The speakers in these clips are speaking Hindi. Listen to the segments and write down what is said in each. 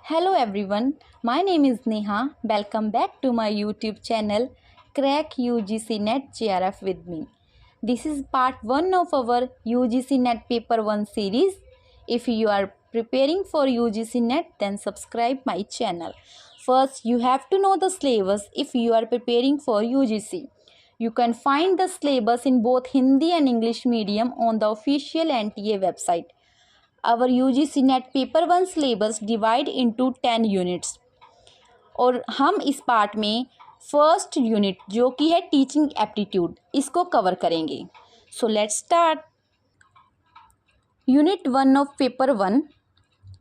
Hello everyone, my name is Neha. Welcome back to my YouTube channel Crack UGC Net JRF with me. This is part 1 of our UGC Net Paper 1 series. If you are preparing for UGC Net, then subscribe my channel. First, you have to know the syllabus if you are preparing for UGC. You can find the syllabus in both Hindi and English medium on the official NTA website. Our UGC net paper 1 syllabus divide into 10 units और हम इस पार्ट में फर्स्ट यूनिट जो कि है टीचिंग एप्टीट्यूड इसको कवर करेंगे. So let's start. Unit 1 of paper 1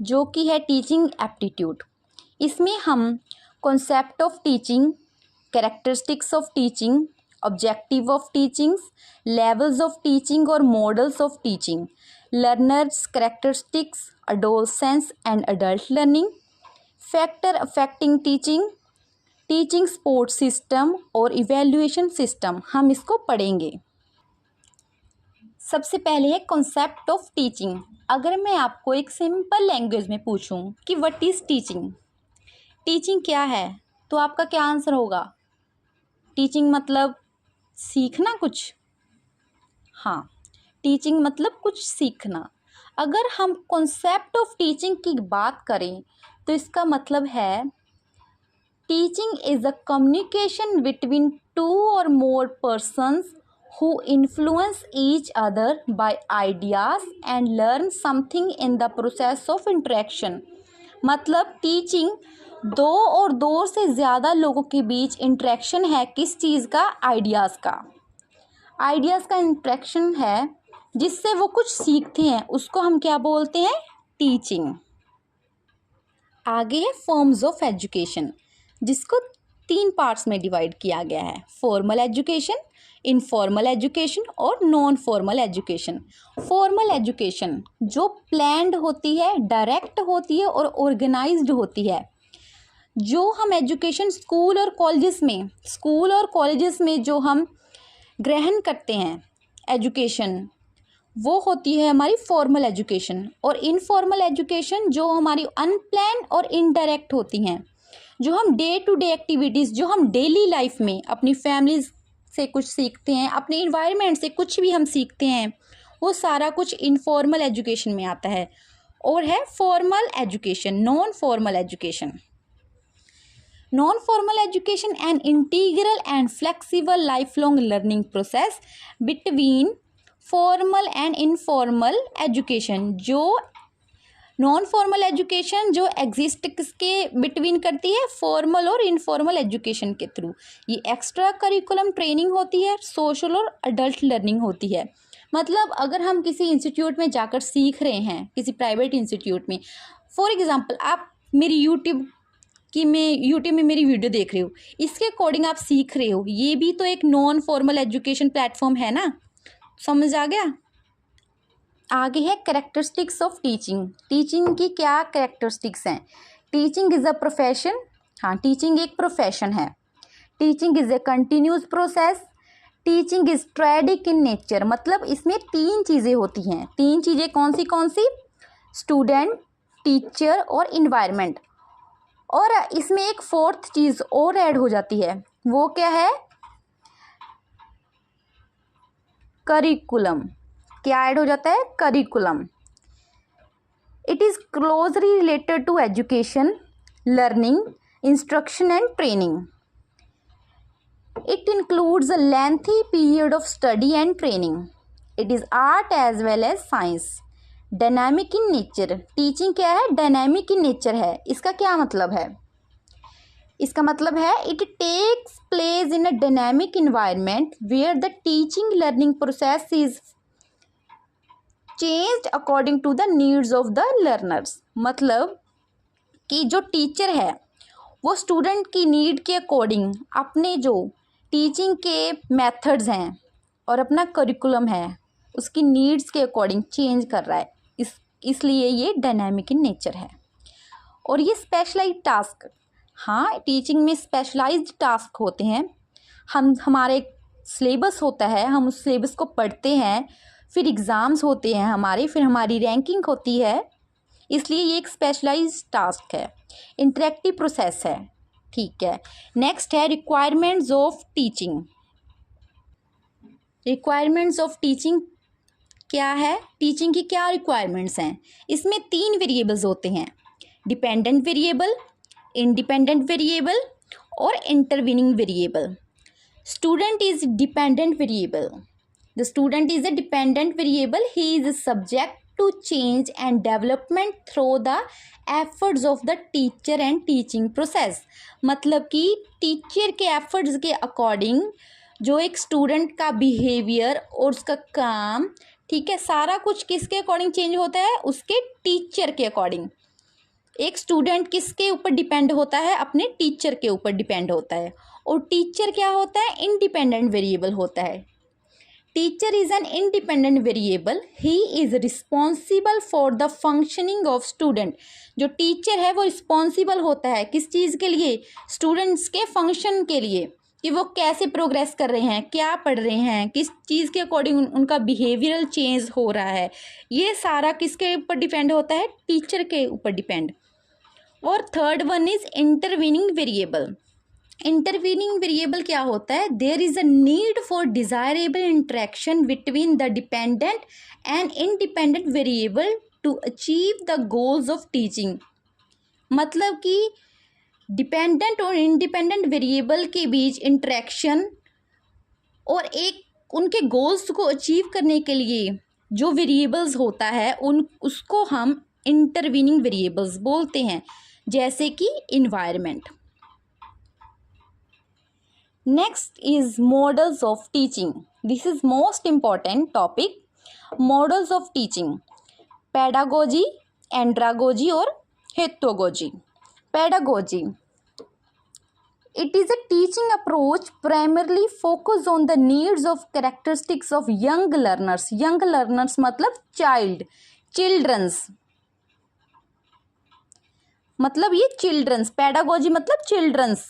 जो कि है टीचिंग एप्टीट्यूड. इसमें हम concept of teaching, characteristics of teaching, objective of teachings, levels of teaching और models of teaching, learners characteristics, adolescence and adult learning, factor affecting teaching, teaching support system और evaluation system हम इसको पढ़ेंगे. सबसे पहले है कॉन्सेप्ट ऑफ टीचिंग. अगर मैं आपको एक सिंपल लैंग्वेज में पूछूं कि व्हाट इज़ टीचिंग, टीचिंग क्या है, तो आपका क्या आंसर होगा? टीचिंग मतलब सीखना कुछ. हाँ, टीचिंग मतलब कुछ सीखना. अगर हम कॉन्सेप्ट ऑफ टीचिंग की बात करें तो इसका मतलब है teaching is a communication between two or more persons who influence each other by ideas and learn something in the process of interaction. मतलब टीचिंग दो और दो से ज़्यादा लोगों के बीच इंटरेक्शन है. किस चीज़ का? आइडियाज़ का. आइडियाज़ का इंटरेक्शन है जिससे वो कुछ सीखते हैं, उसको हम क्या बोलते हैं? टीचिंग. आगे है फॉर्म्स ऑफ एजुकेशन जिसको 3 पार्ट्स में डिवाइड किया गया है. फॉर्मल एजुकेशन, इनफॉर्मल एजुकेशन और non formal education. Formal education जो प्लान्ड होती है, डायरेक्ट होती है और ऑर्गेनाइज्ड होती है. जो हम एजुकेशन स्कूल और कॉलेजेस में जो हम ग्रहण करते हैं एजुकेशन, वो होती है हमारी फॉर्मल एजुकेशन. और इनफॉर्मल एजुकेशन जो हमारी अनप्लान और इनडायरेक्ट होती हैं, जो हम डे टू डे एक्टिविटीज़, जो हम डेली लाइफ में अपनी फैमिली से कुछ सीखते हैं, अपने इन्वायरमेंट से कुछ भी हम सीखते हैं, वो सारा कुछ इनफॉर्मल एजुकेशन में आता है. और है formal education, non formal education. Non-formal education an integral and flexible lifelong learning process between formal and informal education. जो नॉन फॉर्मल एजुकेशन जो एग्जिस्ट किसके बिटवीन करती है? फॉर्मल और इनफॉर्मल एजुकेशन के थ्रू. ये एक्स्ट्रा करिकुलम ट्रेनिंग होती है, सोशल और अडल्ट लर्निंग होती है. मतलब अगर हम किसी इंस्टीट्यूट में जाकर सीख रहे हैं, किसी प्राइवेट इंस्टीट्यूट में, फॉर एग्जांपल आप मेरी यूट्यूब में मेरी वीडियो देख रहे हो, इसके अकॉर्डिंग आप सीख रहे हो, ये भी तो एक नॉन फॉर्मल एजुकेशन प्लेटफॉर्म है ना. समझ आ गया? आगे है कैरेक्टरिस्टिक्स ऑफ टीचिंग. टीचिंग की क्या कैरेक्टरिस्टिक्स हैं? Teaching is a profession. हाँ, टीचिंग एक प्रोफेशन है. Teaching is a continuous process. Teaching is triadic in nature. मतलब इसमें 3 चीज़ें होती हैं. 3 चीज़ें कौन सी? स्टूडेंट, टीचर और इन्वायरमेंट. और इसमें एक 4th चीज़ और ऐड हो जाती है. वो क्या है? करिकुलम. क्या ऐड हो जाता है? Curriculum. It is closely related to education, learning, instruction and training. It includes a lengthy period of study and training. It is art as well as science. Dynamic in nature. Teaching क्या है? डायनामिक इन नेचर है. इसका क्या मतलब है? इसका मतलब है it takes place in a dynamic environment where the teaching learning process is changed according to the needs of the learners. मतलब कि जो टीचर है वो स्टूडेंट की नीड के अकॉर्डिंग अपने जो टीचिंग के मेथड्स हैं और अपना करिकुलम है उसकी नीड्स के अकॉर्डिंग चेंज कर रहा है. इसलिए ये डायनामिक इन नेचर है. और ये स्पेशलाइज्ड टास्क. हाँ, टीचिंग में स्पेशलाइज्ड टास्क होते हैं. हमारे सिलेबस होता है, हम उस सिलेबस को पढ़ते हैं, फिर एग्ज़ाम्स होते हैं हमारे, फिर हमारी रैंकिंग होती है. इसलिए ये एक स्पेशलाइज्ड टास्क है, इंटरेक्टिव प्रोसेस है। ठीक है, नेक्स्ट है requirements of teaching. Requirements of teaching क्या है, टीचिंग की क्या रिक्वायरमेंट्स हैं। इसमें 3 वेरिएबल्स होते हैं, डिपेंडेंट वेरिएबल, इंडिपेंडेंट वेरिएबल और intervening variable. Student is dependent variable. The student is a dependent variable, he is subject to change and development through the efforts of the teacher and teaching process। मतलब कि टीचर के एफर्ट्स के अकॉर्डिंग जो एक स्टूडेंट का बिहेवियर और उसका काम, ठीक है, सारा कुछ किसके अकॉर्डिंग चेंज होता है, उसके टीचर के अकॉर्डिंग। एक स्टूडेंट किसके ऊपर डिपेंड होता है, अपने टीचर के ऊपर डिपेंड होता है। और टीचर क्या होता है, इंडिपेंडेंट वेरिएबल होता है। Teacher is an independent variable, he is responsible for the functioning of student. जो टीचर है वो रिस्पॉन्सिबल होता है किस चीज़ के लिए, स्टूडेंट्स के फंक्शन के लिए, कि वो कैसे प्रोग्रेस कर रहे हैं, क्या पढ़ रहे हैं, किस चीज़ के अकॉर्डिंग उनका बिहेवियरल चेंज हो रहा है। ये सारा किसके ऊपर डिपेंड होता है, टीचर के ऊपर डिपेंड। और third one is intervening variable. Intervening variable क्या होता है, there is a need for desirable interaction between the dependent and independent variable to achieve the goals of teaching. मतलब कि डिपेंडेंट और इंडिपेंडेंट वेरिएबल के बीच इंटरेक्शन और एक उनके गोल्स को अचीव करने के लिए जो वेरिएबल्स होता है उसको हम इंटरवीनिंग वेरिएबल्स बोलते हैं, जैसे कि environment. Next is models of teaching. This is most important topic. Models of teaching: pedagogy, andragogy और heterogogy. Pedagogy: it is a teaching approach primarily focused on the needs of characteristics of young learners. Young learners मतलब children's, मतलब ये children's, pedagogy मतलब children's।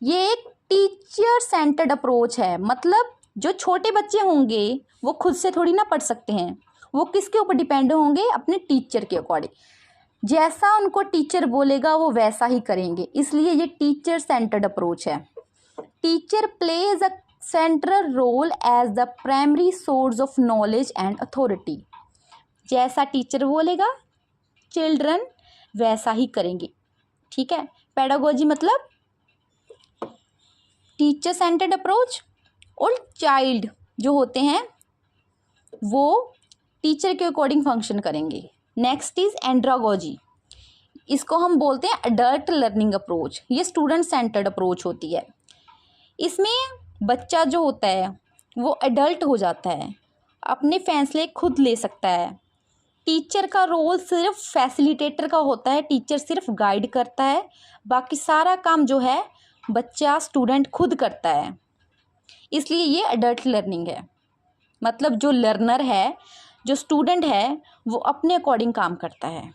ये एक टीचर सेंटर्ड अप्रोच है, मतलब जो छोटे बच्चे होंगे वो खुद से थोड़ी ना पढ़ सकते हैं, वो किसके ऊपर डिपेंड होंगे, अपने टीचर के अकॉर्डिंग। जैसा उनको टीचर बोलेगा वो वैसा ही करेंगे, इसलिए ये टीचर सेंटर्ड अप्रोच है। Teacher plays a central role as the primary source of knowledge and authority. जैसा टीचर बोलेगा चिल्ड्रन वैसा ही करेंगे, ठीक है। पेडागोजी मतलब टीचर सेंटर्ड अप्रोच, और चाइल्ड जो होते हैं वो टीचर के अकॉर्डिंग फंक्शन करेंगे। नेक्स्ट इज एंड्रागोजी, इसको हम बोलते हैं अडल्ट लर्निंग अप्रोच। ये स्टूडेंट सेंटर्ड अप्रोच होती है। इसमें बच्चा जो होता है वो अडल्ट हो जाता है, अपने फैसले खुद ले सकता है। टीचर का रोल सिर्फ फैसिलिटेटर का होता है, टीचर सिर्फ गाइड करता है, बाकी सारा काम जो है बच्चा स्टूडेंट खुद करता है, इसलिए ये अडल्ट लर्निंग है। मतलब जो लर्नर है, जो स्टूडेंट है, वो अपने अकॉर्डिंग काम करता है।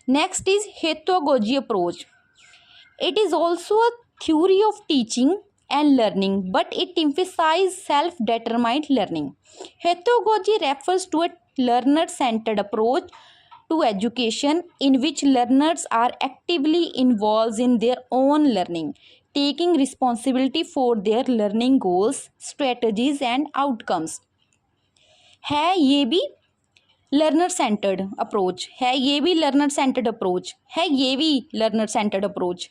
Next is heutagogy approach. It is also a theory of teaching and learning, but it emphasizes self determined learning. Heutagogy refers to a learner centered approach to education in which learners are actively involved in their own learning, taking responsibility for their learning goals, strategies and outcomes। है ये भी लर्नर सेंटर्ड अप्रोच है, ये भी लर्नर सेंटर्ड अप्रोच है, ये भी लर्नर सेंटर्ड अप्रोच।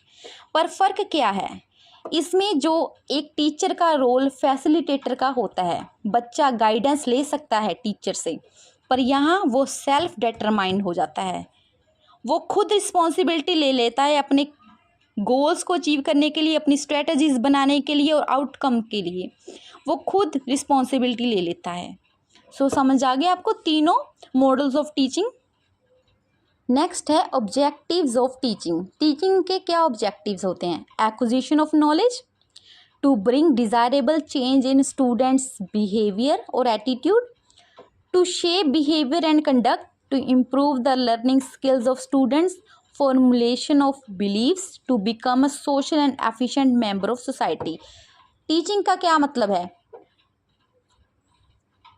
पर फ़र्क क्या है, इसमें जो एक टीचर का रोल फैसिलिटेटर का होता है, बच्चा गाइडेंस ले सकता है टीचर से, पर यहाँ वो सेल्फ डिटरमाइंड हो जाता है, वो खुद रिस्पॉन्सिबिलिटी ले लेता है अपने गोल्स को अचीव करने के लिए, अपनी स्ट्रेटजीज बनाने के लिए और आउटकम के लिए वो खुद रिस्पॉन्सिबिलिटी ले लेता है। सो समझ आ गया आपको तीनों मॉडल्स ऑफ टीचिंग। नेक्स्ट है ऑब्जेक्टिव्स ऑफ टीचिंग। टीचिंग के क्या ऑब्जेक्टिव्स होते हैं, acquisition of knowledge, to bring desirable change in students behaviour और attitude, to shape behavior and conduct, to improve the learning skills of students, formulation of beliefs, to become a social and efficient member of society। Teaching का क्या मतलब है,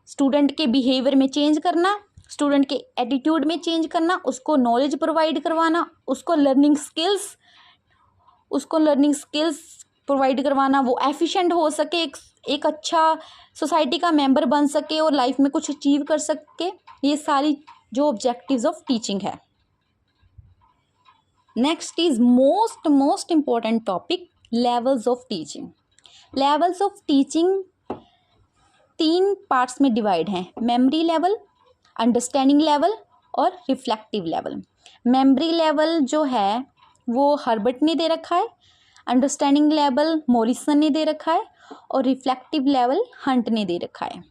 स्टूडेंट के बिहेवियर में चेंज करना, स्टूडेंट के एटीट्यूड में चेंज करना, उसको नॉलेज प्रोवाइड करवाना, उसको लर्निंग स्किल्स प्रोवाइड करवाना, वो एफिशिएंट हो सके, एक अच्छा सोसाइटी का मेंबर बन सके और लाइफ में कुछ अचीव कर सके। ये सारी जो ऑब्जेक्टिव्स ऑफ टीचिंग है। Next is most important topic, levels of teaching. Levels of teaching 3 parts में डिवाइड हैं, मेमोरी लेवल, अंडरस्टैंडिंग लेवल और रिफ्लेक्टिव लेवल। मेमोरी लेवल जो है वो हर्बर्ट ने दे रखा है, अंडरस्टैंडिंग लेवल मॉरिसन ने दे रखा है और रिफ्लेक्टिव लेवल हंट ने दे रखा है।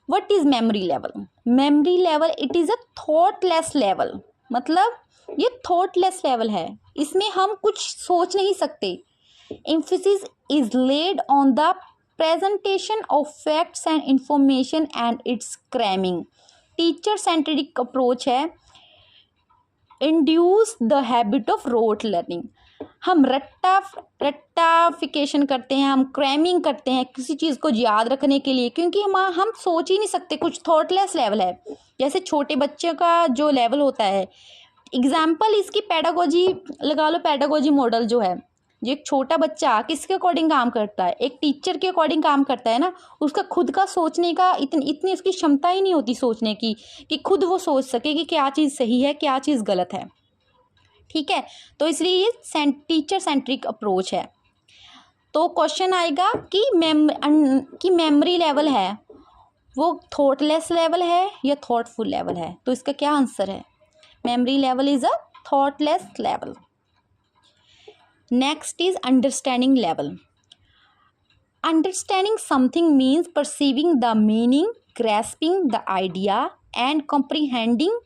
What is memory level? Memory level it is a thoughtless level, मतलब ये थॉटलेस लेवल है, इसमें हम कुछ सोच नहीं सकते। Emphasis is laid on the presentation of facts and information and its cramming. Teacher centric approach है, induce the habit of rote learning. हम रट्टाफिकेशन करते हैं, हम क्रैमिंग करते हैं किसी चीज़ को याद रखने के लिए, क्योंकि हम सोच ही नहीं सकते, कुछ थॉटलेस लेवल है। जैसे छोटे बच्चे का जो लेवल होता है, एग्जाम्पल इसकी पेडागोजी लगा लो, पेडागोजी मॉडल जो है, जो एक छोटा बच्चा किसके अकॉर्डिंग काम करता है, एक टीचर के अकॉर्डिंग काम करता है ना, उसका खुद का सोचने का इतनी उसकी क्षमता ही नहीं होती सोचने की कि खुद वो सोच सके कि क्या चीज़ सही है क्या चीज़ गलत है। ठीक है, तो इसलिए ये टीचर सेंट्रिक अप्रोच है। तो क्वेश्चन आएगा कि मेमोरी लेवल है वो थॉटलेस लेवल है या थॉटफुल लेवल है, तो इसका क्या आंसर है? Memory level is a thoughtless level. Next is understanding level. Understanding something means perceiving the meaning, grasping the idea and comprehending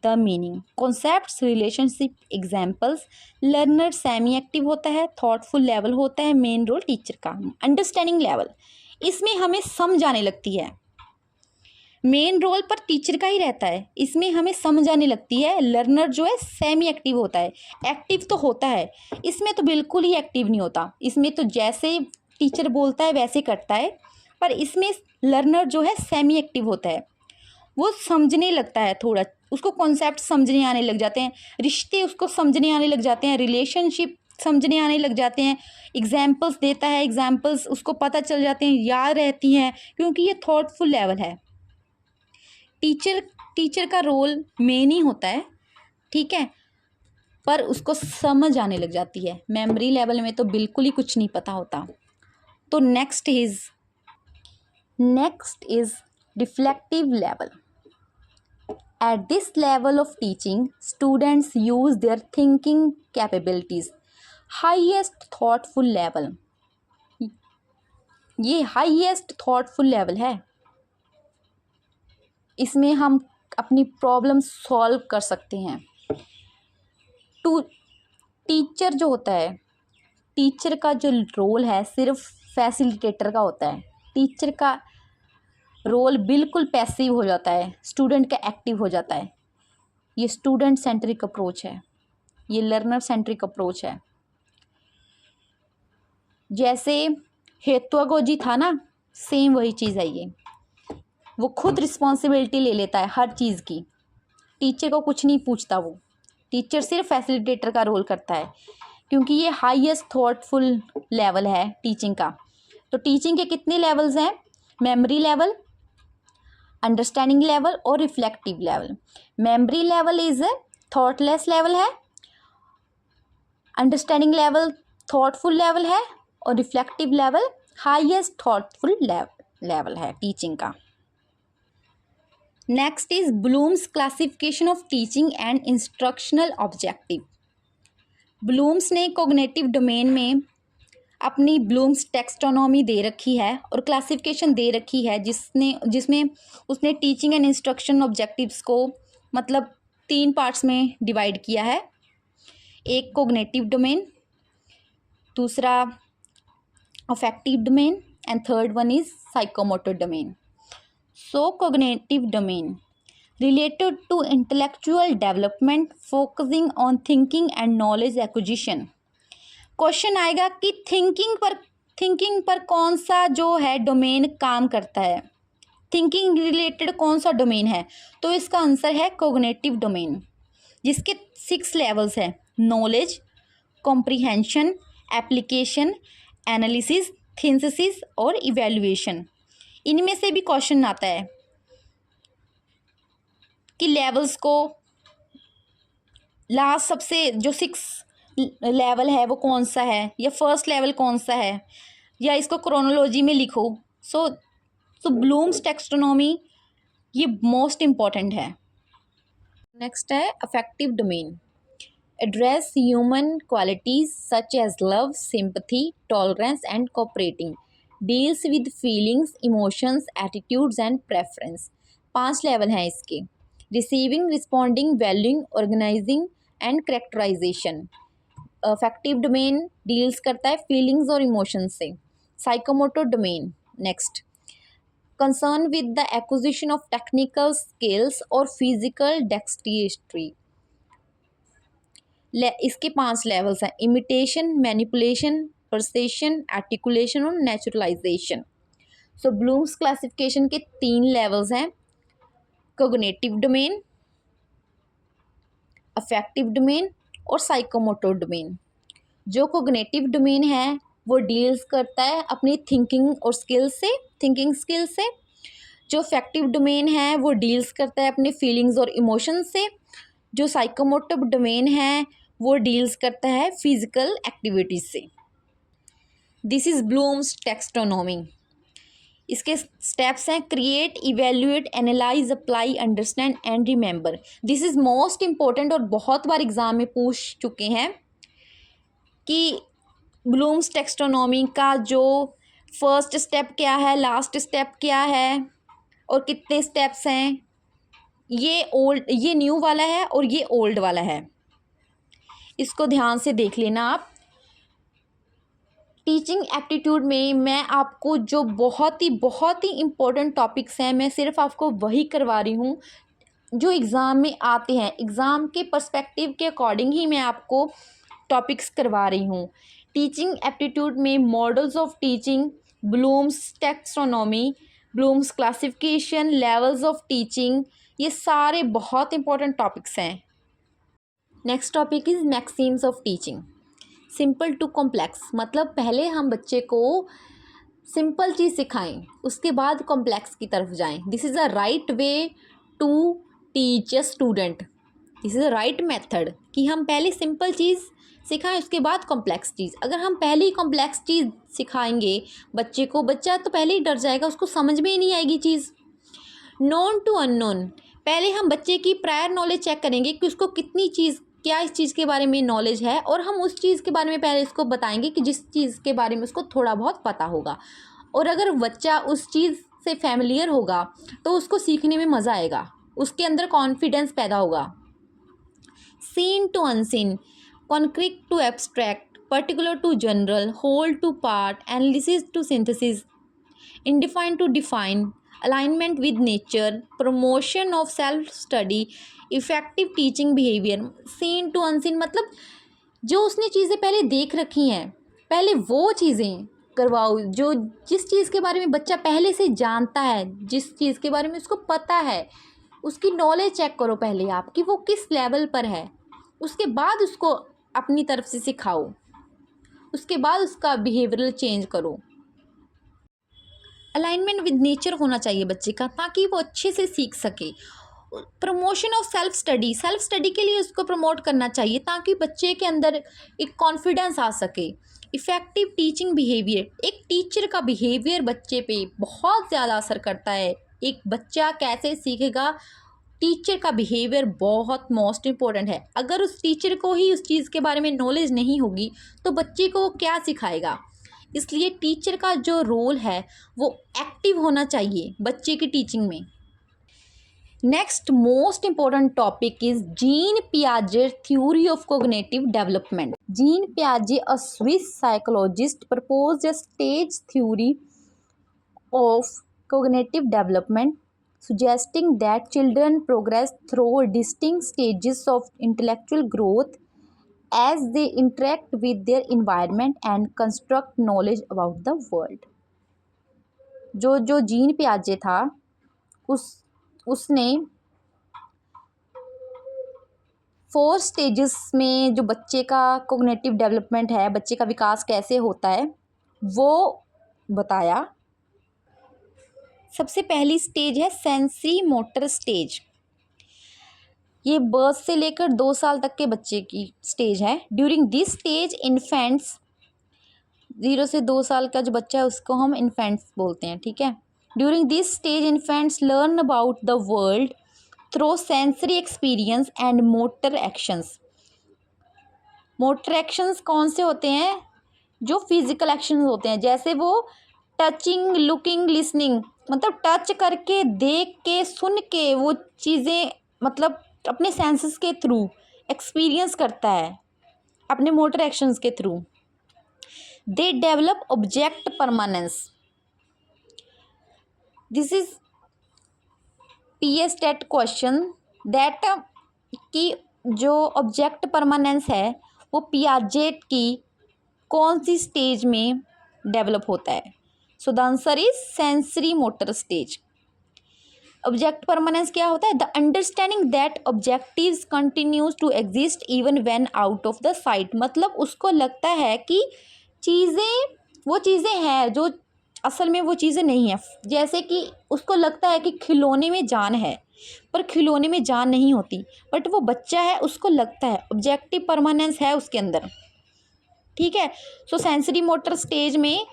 the meaning. Concepts, relationship, examples. Learner semi active होता है, थॉटफुल लेवल होता है, मेन रोल टीचर का। अंडरस्टैंडिंग लेवल, इसमें हमें समझ आने लगती है, मेन रोल पर टीचर का ही रहता है, इसमें हमें समझ आने लगती है। लर्नर जो है सेमी एक्टिव होता है, एक्टिव तो होता है, इसमें तो बिल्कुल ही एक्टिव नहीं होता, इसमें तो जैसे टीचर बोलता है वैसे करता है, पर इसमें लर्नर जो है सेमी एक्टिव होता है, वो समझने लगता है, थोड़ा उसको कॉन्सेप्ट समझने आने लग जाते हैं, रिश्ते उसको समझने आने लग जाते हैं, रिलेशनशिप समझने आने लग जाते हैं, एग्जाम्पल्स देता है, एग्जाम्पल्स उसको पता चल जाते हैं, याद रहती हैं, क्योंकि ये थॉटफुल लेवल है। टीचर का रोल मेन ही होता है, ठीक है, पर उसको समझ आने लग जाती है। मेमोरी लेवल में तो बिल्कुल ही कुछ नहीं पता होता। तो next is reflective level. At this level of teaching students use their thinking capabilities. Highest thoughtful level, ये हाईएस्ट थॉटफुल लेवल है, इसमें हम अपनी प्रॉब्लम सॉल्व कर सकते हैं। टीचर जो होता है, टीचर का जो रोल है सिर्फ फैसिलिटेटर का होता है, टीचर का रोल बिल्कुल पैसिव हो जाता है, स्टूडेंट का एक्टिव हो जाता है। ये स्टूडेंट सेंट्रिक अप्रोच है, ये लर्नर सेंट्रिक अप्रोच है। जैसे हेतुआगोजी था ना, सेम वही चीज़ है ये, वो खुद रिस्पॉन्सिबिलिटी ले लेता है हर चीज़ की, टीचर को कुछ नहीं पूछता, वो टीचर सिर्फ फैसिलिटेटर का रोल करता है, क्योंकि ये हाईएस्ट थॉटफुल लेवल है टीचिंग का। तो टीचिंग के कितने लेवल्स हैं? मेमोरी लेवल, अंडरस्टैंडिंग लेवल और reflective level. Memory level is a thoughtless level है, अंडरस्टैंडिंग लेवल थॉटफुल लेवल है और reflective level highest thoughtful level है टीचिंग का। Next is Bloom's classification of teaching and instructional objective. Bloom's ने कॉग्निटिव डोमेन में अपनी ब्लूम्स टेक्सोनॉमी दे रखी है और क्लासिफिकेशन दे रखी है, जिसमें उसने टीचिंग एंड इंस्ट्रक्शन ऑब्जेक्टिव्स को मतलब 3 पार्ट्स में डिवाइड किया है। एक कॉग्निटिव डोमेन, दूसरा affective domain and third one is psychomotor domain. So cognitive domain related to intellectual development focusing on thinking and knowledge acquisition। Question आएगा कि थिंकिंग पर कौन सा जो है डोमेन काम करता है। थिंकिंग रिलेटेड कौन सा डोमेन है, तो इसका आंसर है कोग्निटिव डोमेन, जिसके 6 लेवल्स हैं: knowledge, comprehension, application, analysis, synthesis और इवैल्यूएशन। इनमें से भी क्वेश्चन आता है कि लेवल्स को लास्ट सबसे जो 6 लेवल है वो कौन सा है, या फर्स्ट लेवल कौन सा है, या इसको क्रोनोलॉजी में लिखो। सो ब्लूम्स टेक्सोनोमी ये मोस्ट इम्पॉर्टेंट है। नेक्स्ट है affective domain, address human qualities such as love, sympathy, tolerance and cooperating, deals with feelings, emotions, attitudes and preference. 5 level हैं इसके: receiving, responding, valuing, organizing and characterization. Affective domain deals करता है फीलिंग्स और इमोशंस से। Psychomotor domain next, concern with the acquisition of technical skills और फिजिकल डेक्सट्री। इसके 5 लेवल्स हैं: इमिटेशन, मैनिपुलेशन, परसेशन, आर्टिकुलेशन और नेचुरलाइजेशन। सो ब्लूम्स क्लासिफिकेशन के 3 लेवल्स हैं: कोग्निटिव डोमेन, अफेक्टिव डोमेन और साइकोमोटर डोमेन। जो कोग्निटिव डोमेन है वो डील्स करता है अपनी थिंकिंग और थिंकिंग स्किल से। जो अफेक्टिव डोमेन है वो डील्स करता है अपने फीलिंग्स और इमोशंस से। जो साइकोमोटर डोमेन है वो डील्स करता है फिजिकल एक्टिविटीज से। This is Bloom's taxonomy. इसके स्टेप्स हैं: create, evaluate, analyse, apply, understand and remember. This is most important और बहुत बार एग्जाम में पूछ चुके हैं कि ब्लूम्स टेक्सोनोमी का जो फर्स्ट स्टेप क्या है, लास्ट स्टेप क्या है और कितने स्टेप्स हैं। ये न्यू वाला है और ये ओल्ड वाला है, इसको ध्यान से देख लेना आप। टीचिंग एप्टीट्यूड में मैं आपको जो बहुत ही इम्पोर्टेंट टॉपिक्स हैं, मैं सिर्फ आपको वही करवा रही हूँ जो एग्ज़ाम में आते हैं। एग्ज़ाम के पर्सपेक्टिव के अकॉर्डिंग ही मैं आपको टॉपिक्स करवा रही हूँ। टीचिंग एप्टीट्यूड में models of teaching, Bloom's taxonomy, Bloom's classification, levels of teaching, ये सारे बहुत इंपॉर्टेंट टॉपिक्स हैं। Next topic is maxims of teaching. Simple to complex, मतलब पहले हम बच्चे को सिंपल चीज़ सिखाएं, उसके बाद कॉम्प्लेक्स की तरफ जाएं। This is a right way to teach a student. This is a right method कि हम पहले सिंपल चीज़ सिखाएं, उसके बाद कॉम्प्लेक्स चीज़। अगर हम पहले ही कॉम्प्लेक्स चीज़ सिखाएंगे बच्चे को, बच्चा तो पहले ही डर जाएगा, उसको समझ में ही नहीं आएगी चीज़। नोन टू अननोन, पहले हम बच्चे की प्रायर नॉलेज चेक करेंगे कि उसको क्या इस चीज़ के बारे में नॉलेज है, और हम उस चीज़ के बारे में पहले इसको बताएंगे कि जिस चीज़ के बारे में उसको थोड़ा बहुत पता होगा। और अगर बच्चा उस चीज़ से फैमिलियर होगा तो उसको सीखने में मज़ा आएगा, उसके अंदर कॉन्फिडेंस पैदा होगा। Seen to unseen, concrete to abstract, particular to general, whole to part, analysis to synthesis, indefinite to definite, alignment with nature, promotion of self study, effective teaching behaviour. Seen to unseen मतलब जो उसने चीज़ें पहले देख रखी हैं, पहले वो चीज़ें करवाओ। जिस चीज़ के बारे में बच्चा पहले से जानता है, जिस चीज़ के बारे में उसको पता है, उसकी नॉलेज चेक करो पहले आप कि वो किस लेवल पर है। उसके बाद उसको अपनी तरफ से सिखाओ, उसके बाद उसका बिहेवियरल चेंज करो। अलाइनमेंट विद नेचर होना चाहिए बच्चे का, ताकि वो अच्छे से सीख सके। प्रमोशन ऑफ सेल्फ स्टडी के लिए उसको प्रमोट करना चाहिए ताकि बच्चे के अंदर एक कॉन्फिडेंस आ सके। इफ़ेक्टिव टीचिंग बिहेवियर, एक टीचर का बिहेवियर बच्चे पे बहुत ज़्यादा असर करता है। एक बच्चा कैसे सीखेगा, टीचर का बिहेवियर बहुत मोस्ट इम्पोर्टेंट है। अगर उस टीचर को ही उस चीज़ के बारे में नॉलेज नहीं होगी तो बच्चे को क्या सिखाएगा। इसलिए टीचर का जो रोल है वो एक्टिव होना चाहिए बच्चे की टीचिंग में। Next most important topic is Jean पियाजे theory of cognitive development. Jean पियाजे, a Swiss psychologist, proposed a stage theory of cognitive development, suggesting that children progress through distinct stages of intellectual growth as they interact with their environment and construct knowledge about the world। जो जीन पियाजे था उसने 4 स्टेजेस में जो बच्चे का कॉग्निटिव डेवलपमेंट है, बच्चे का विकास कैसे होता है, वो बताया। सबसे पहली स्टेज है सेंसरी मोटर स्टेज। ये बर्थ से लेकर 2 साल तक के बच्चे की स्टेज है। ड्यूरिंग दिस स्टेज इन्फेंट्स, 0 से 2 साल का जो बच्चा है उसको हम इन्फेंट्स बोलते हैं, ठीक है। During this stage infants learn about the world through sensory experience and motor actions. Motor actions कौन से होते हैं? जो फिजिकल एक्शंस होते हैं, जैसे वो टचिंग, लुकिंग, लिसनिंग, मतलब टच करके, देख के, सुन के वो चीज़ें, मतलब अपने सेंसेस के थ्रू एक्सपीरियंस करता है, अपने मोटर एक्शंस के through. They develop object permanence. This is PS TET question that कि जो ऑब्जेक्ट परमानेंस है वो पियाजेट की कौन सी स्टेज में डेवलप होता है? So the answer is sensory motor stage. Object permanence क्या होता है? The understanding that objectives continues to exist even when out of the sight. मतलब उसको लगता है कि वो चीज़ें हैं जो असल में वो चीज़ें नहीं है। जैसे कि उसको लगता है कि खिलौने में जान है, पर खिलौने में जान नहीं होती, बट वो बच्चा है, उसको लगता है, ऑब्जेक्टिव परमानेंस है उसके अंदर, ठीक है। सो सेंसरी मोटर स्टेज में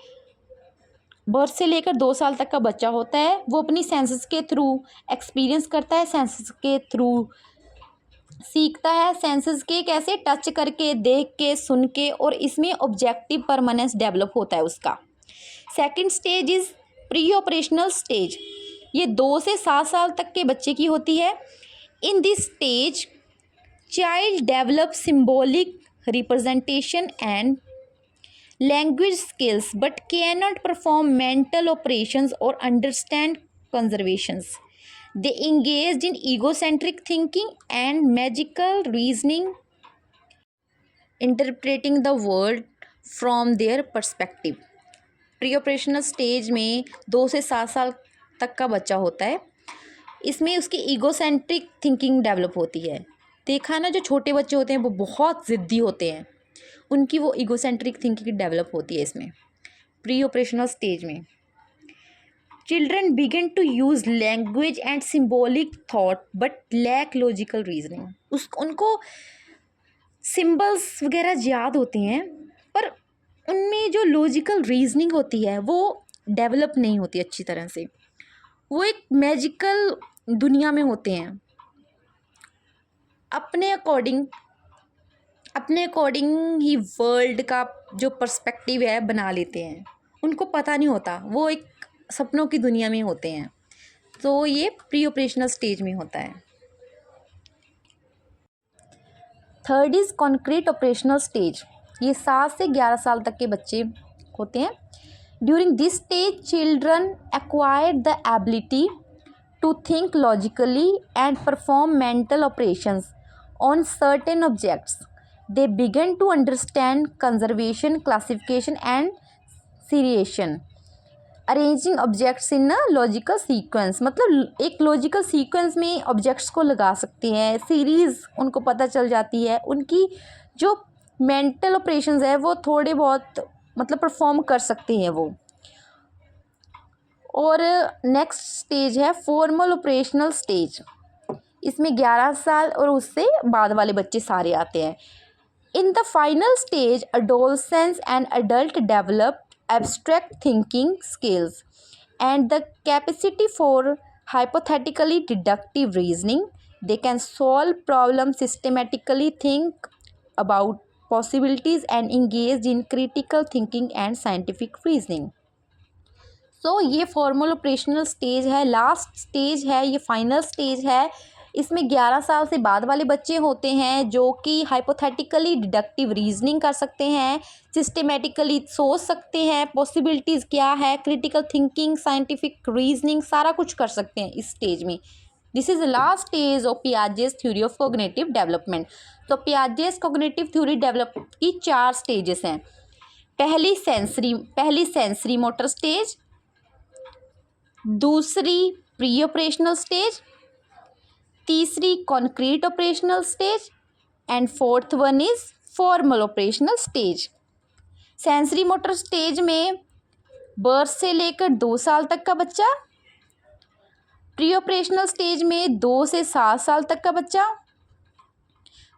बर्थ से लेकर 2 साल तक का बच्चा होता है। वो अपनी सेंसेस के थ्रू एक्सपीरियंस करता है, सेंसेस के थ्रू सीखता है, सेंसेस के कैसे? टच करके, देख के, सुन के, और इसमें ऑब्जेक्टिव परमानेंस डेवलप होता है उसका। Second stage is pre operational stage. ये 2 से 7 साल तक के बच्चे की होती है। In this stage child develop symbolic representation and language skills but cannot perform mental operations or understand conservations. They engaged in egocentric thinking and magical reasoning, interpreting the world from their perspective. Pre operational stage में 2 से 7 साल तक का बच्चा होता है। इसमें उसकी ईगोसेंट्रिक थिंकिंग डेवलप होती है। देखा ना, जो छोटे बच्चे होते हैं वो बहुत ज़िद्दी होते हैं, उनकी वो ईगोसेंट्रिक थिंकिंग डेवलप होती है इसमें प्री ऑपरेशनल स्टेज में। Children begin to use language and symbolic thought but lack logical reasoning. उनको सिम्बल्स वगैरह याद होते हैं, पर उनमें जो लॉजिकल रीजनिंग होती है वो डेवलप नहीं होती अच्छी तरह से। वो एक मैजिकल दुनिया में होते हैं, अपने अकॉर्डिंग ही वर्ल्ड का जो पर्सपेक्टिव है बना लेते हैं। उनको पता नहीं होता, वो एक सपनों की दुनिया में होते हैं। तो ये प्री ऑपरेशनल स्टेज में होता है। Third is concrete operational stage. ये 7 से 11 साल तक के बच्चे होते हैं। During this stage children acquire the ability to think logically and perform mental operations on certain objects. They begin to understand conservation, classification and seriation, arranging objects in a logical sequence। मतलब एक लॉजिकल सीक्वेंस में ऑब्जेक्ट्स को लगा सकते हैं, सीरीज़ उनको पता चल जाती है, उनकी जो मेंटल ऑपरेशंस है वो थोड़े बहुत मतलब परफॉर्म कर सकते हैं वो। और नेक्स्ट स्टेज है फॉर्मल ऑपरेशनल स्टेज। इसमें 11 साल और उससे बाद वाले बच्चे सारे आते हैं। In the final stage, adolescents and adults develop abstract thinking skills and the capacity for hypothetically deductive reasoning. They can solve problems systematically, think about possibilities, and engage in critical thinking and scientific reasoning. So, ये फॉर्मल ऑपरेशनल स्टेज है, लास्ट स्टेज है, ये फाइनल स्टेज है। इसमें 11 साल से बाद वाले बच्चे होते हैं जो कि हाइपोथेटिकली डिडक्टिव रीजनिंग कर सकते हैं, सिस्टेमेटिकली सोच सकते हैं, पॉसिबिलिटीज़ क्या है, क्रिटिकल थिंकिंग, साइंटिफिक रीजनिंग, सारा कुछ कर सकते हैं इस स्टेज में। This is the last stage of Piaget's theory of cognitive development. तो पियाजेस कॉग्निटिव थ्योरी डेवलप की 4 स्टेजेस हैं। पहली सेंसरी मोटर स्टेज, दूसरी प्री ऑपरेशनल स्टेज, तीसरी concrete operational stage and fourth one is formal operational stage. Sensory motor stage में बर्थ से लेकर 2 साल तक का बच्चा, प्री ऑपरेशनल स्टेज में 2 से 7 साल तक का बच्चा,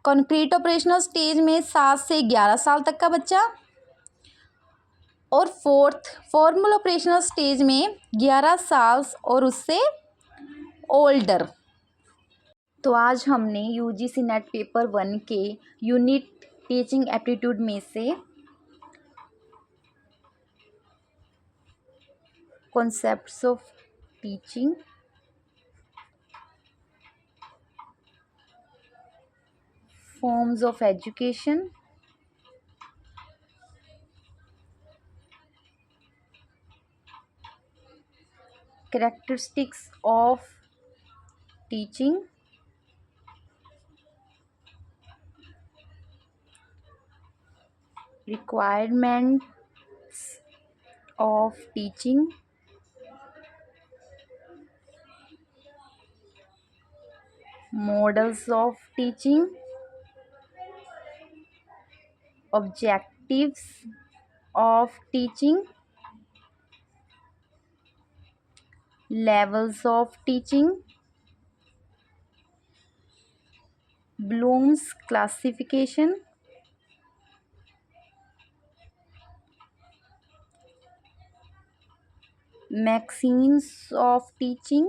कॉन्क्रीट ऑपरेशनल स्टेज में 7 से 11 साल तक का बच्चा और फोर्थ फॉर्मल ऑपरेशनल स्टेज में 11 साल और उससे ओल्डर। तो आज हमने यूजीसी नेट पेपर 1 के यूनिट टीचिंग एप्टीट्यूड में से concepts of teaching, forms of education, characteristics of teaching, requirements of teaching, models of teaching, objectives of teaching, levels of teaching, Bloom's classification, maxims of teaching,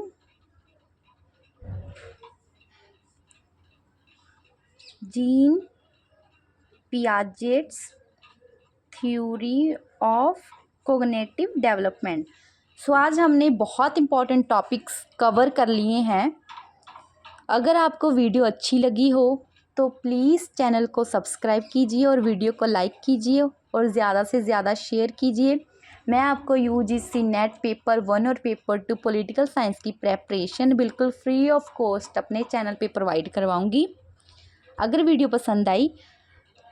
Jean Piaget's theory of cognitive development। सो आज हमने बहुत इम्पॉर्टेंट टॉपिक्स कवर कर लिए हैं। अगर आपको वीडियो अच्छी लगी हो तो प्लीज़ चैनल को सब्सक्राइब कीजिए और वीडियो को लाइक कीजिए और ज़्यादा से ज़्यादा शेयर कीजिए। मैं आपको यूजीसी नेट पेपर 1 और पेपर 2 पॉलिटिकल साइंस की प्रेपरेशन बिल्कुल फ्री ऑफ कॉस्ट अपने चैनल पे प्रोवाइड करवाऊंगी। अगर वीडियो पसंद आई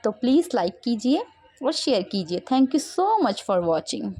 तो प्लीज़ लाइक कीजिए और शेयर कीजिए। Thank you so much for watching.